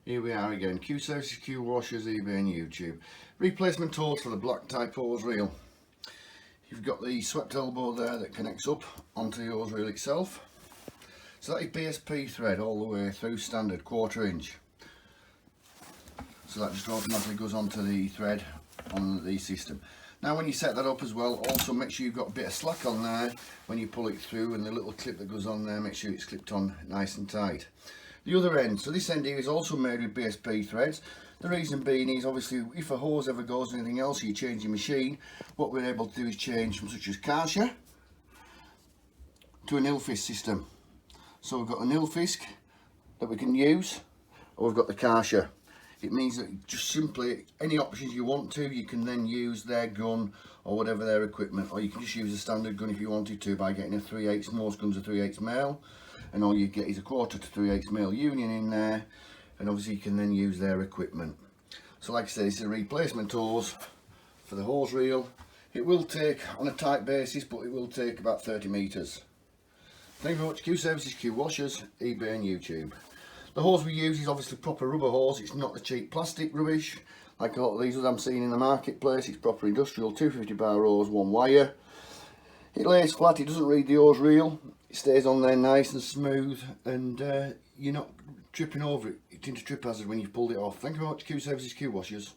Here we are again, Qwashers, Qwashers, eBay and YouTube. Replacement tools for the black type hose reel. You've got the swept elbow there that connects up onto the hose reel itself. So that is BSP thread all the way through, standard 1/4 inch. So that just automatically goes onto the thread on the system. Now when you set that up as well, also make sure you've got a bit of slack on there when you pull it through, and the little clip that goes on there, make sure it's clipped on nice and tight. The other end, so this end here is also made with BSP threads. The reason being is obviously if a hose ever goes or anything else, you change your machine, what we're able to do is change from such as KARCHER to a NILFISK system. So we've got a NILFISK that we can use, or we've got the KARCHER. It means that just simply any options you want to, you can then use their gun or whatever their equipment, or you can just use a standard gun if you wanted to by getting a 3/8, most guns are 3/8 male, and all you get is a 1/4 to 3/8 male union in there, and obviously you can then use their equipment. So like I say, this is a replacement hose for the hose reel. It will take, on a tight basis, but it will take about 30 metres. Thank you very much. Q Services, Qwashers, eBay and YouTube. The hose we use is obviously proper rubber hose. It's not the cheap plastic rubbish like a lot of these I'm seeing in the marketplace. It's proper industrial 250 bar hose, 1 wire. It lays flat, it doesn't read the hose reel. It stays on there nice and smooth, and you're not tripping over it. It's into trip hazard when you've pulled it off. Thank you very much. Q Services, Qwashers.